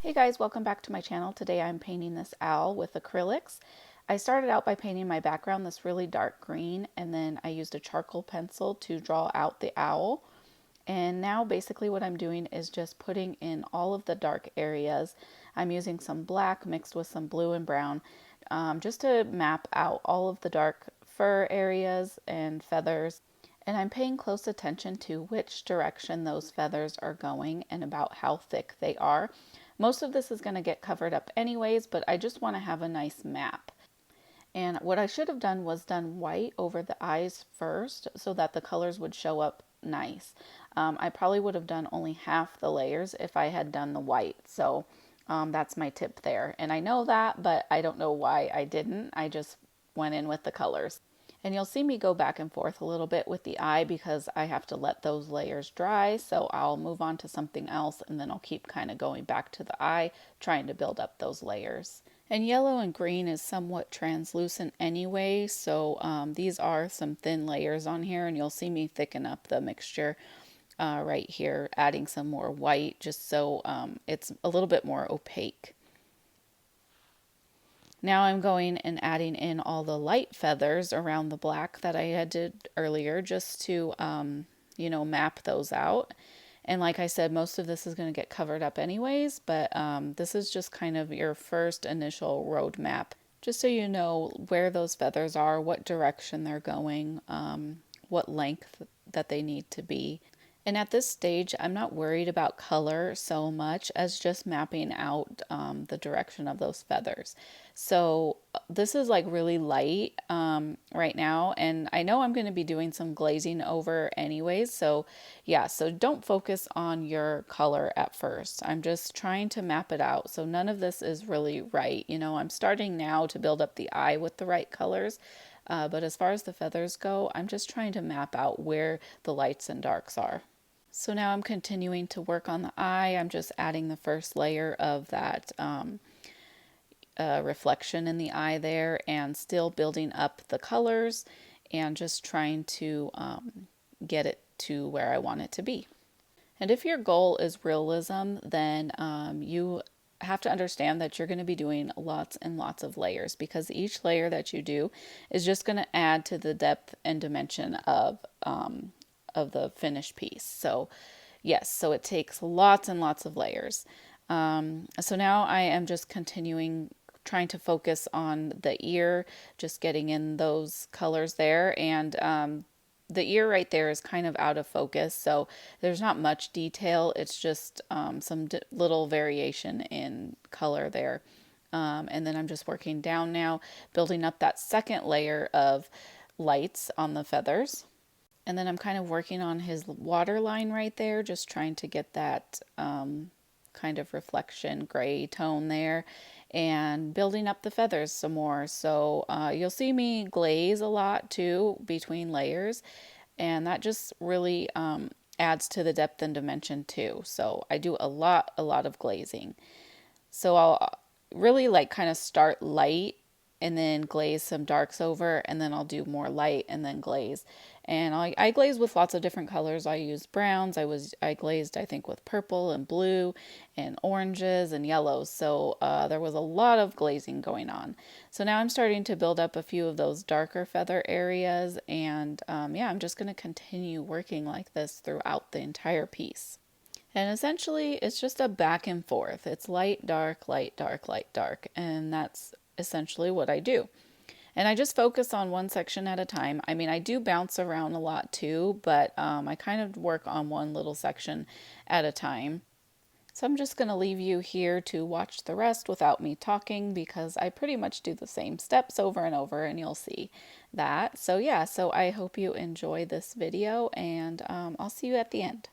Hey guys, welcome back to my channel. Today I'm painting this owl with acrylics. I started out by painting my background this really dark green, and then I used a charcoal pencil to draw out the owl. And now basically what I'm doing is just putting in all of the dark areas. I'm using some black mixed with some blue and brown just to map out all of the dark fur areas and feathers. And I'm paying close attention to which direction those feathers are going and about how thick they are. Most of this is going to get covered up anyways, but I just want to have a nice map. And what I should have done was done white over the eyes first so that the colors would show up nice. I probably would have done only half the layers if I had done the white. So that's my tip there. And I know that, but I don't know why I didn't. I just went in with the colors. And you'll see me go back and forth a little bit with the eye because I have to let those layers dry. So I'll move on to something else and then I'll keep kind of going back to the eye, trying to build up those layers. And yellow and green is somewhat translucent anyway, so these are some thin layers on here, and you'll see me thicken up the mixture right here, adding some more white just so it's a little bit more opaque. Now I'm going and adding in all the light feathers around the black that I had did earlier just to, map those out. And like I said, most of this is going to get covered up anyways, but this is just kind of your first initial road map, just so you know where those feathers are, what direction they're going, what length that they need to be. And at this stage, I'm not worried about color so much as just mapping out the direction of those feathers. So this is like really light right now, and I know I'm going to be doing some glazing over anyways. So yeah, so don't focus on your color at first. I'm just trying to map it out. So none of this is really right. I'm starting now to build up the eye with the right colors. But as far as the feathers go, I'm just trying to map out where the lights and darks are. So now I'm continuing to work on the eye. I'm just adding the first layer of that reflection in the eye there and still building up the colors and just trying to get it to where I want it to be. And if your goal is realism, then you have to understand that you're going to be doing lots and lots of layers, because each layer that you do is just going to add to the depth and dimension of the finished piece. So yes, so it takes lots and lots of layers. So now I am just continuing trying to focus on the ear, just getting in those colors there. And the ear right there is kind of out of focus, so there's not much detail. It's just some little variation in color there. And then I'm just working down now, building up that second layer of lights on the feathers. And then I'm kind of working on his water line right there, just trying to get that kind of reflection gray tone there, and building up the feathers some more. So you'll see me glaze a lot too between layers, and that just really adds to the depth and dimension too. So I do a lot of glazing. So I'll really kind of start light and then glaze some darks over, and then I'll do more light and then glaze. And I glaze with lots of different colors. I use browns. I glazed, I think, with purple and blue and oranges and yellows. So there was a lot of glazing going on. So now I'm starting to build up a few of those darker feather areas. And yeah, I'm just going to continue working like this throughout the entire piece. And essentially, it's just a back and forth. It's light, dark, light, dark, light, dark. And that's essentially what I do. And I just focus on one section at a time. I mean, I do bounce around a lot too, but I kind of work on one little section at a time. So I'm just going to leave you here to watch the rest without me talking, because I pretty much do the same steps over and over, and you'll see that. So yeah, so I hope you enjoy this video, and I'll see you at the end.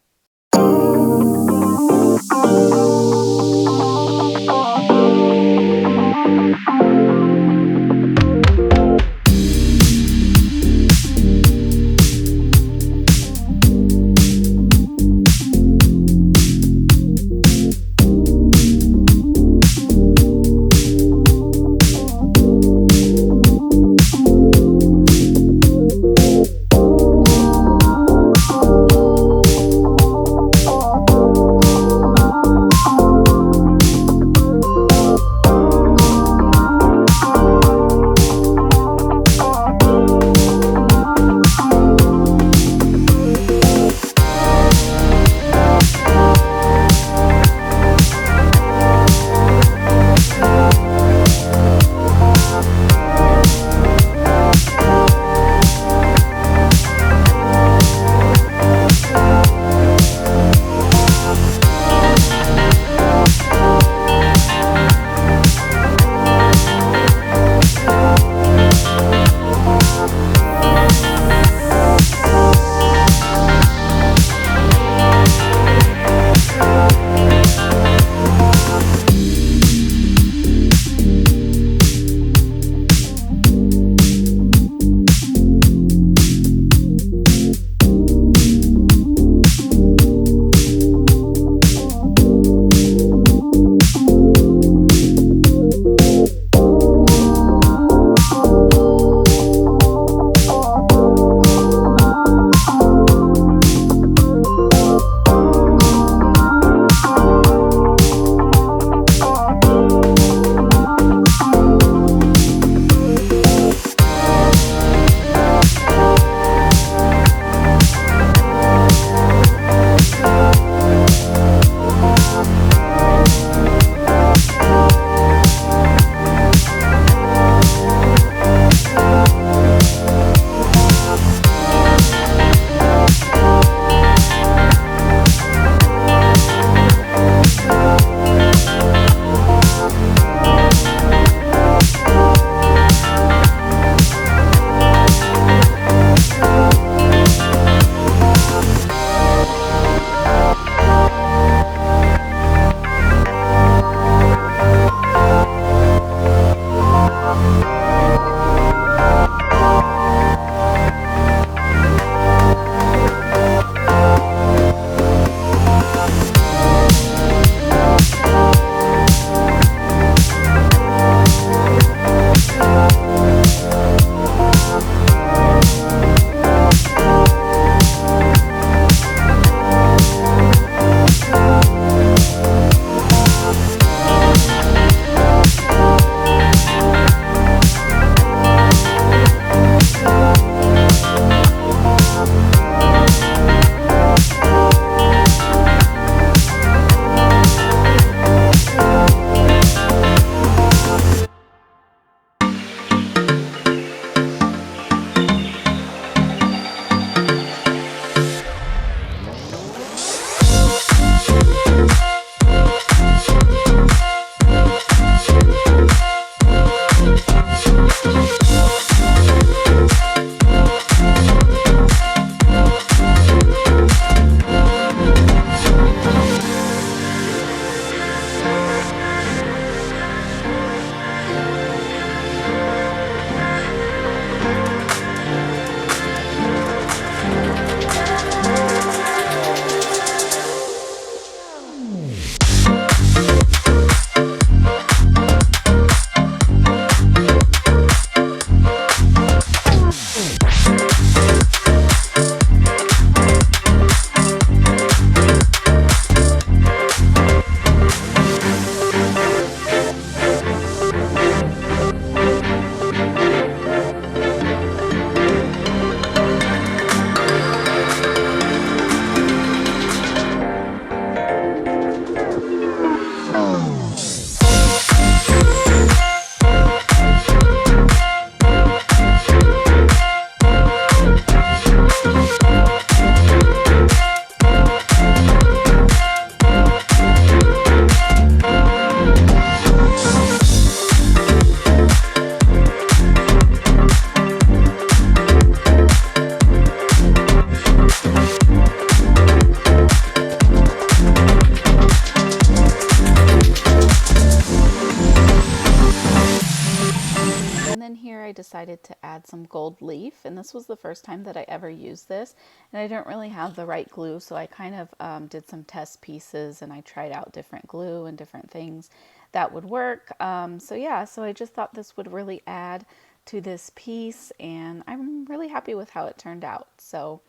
decided to add some gold leaf, and this was the first time that I ever used this, and I didn't really have the right glue, so I kind of did some test pieces and I tried out different glue and different things that would work. So yeah, so I just thought this would really add to this piece, and I'm really happy with how it turned out. So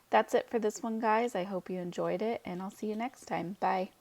that's it for this one, guys. I hope you enjoyed it, and I'll see you next time. Bye.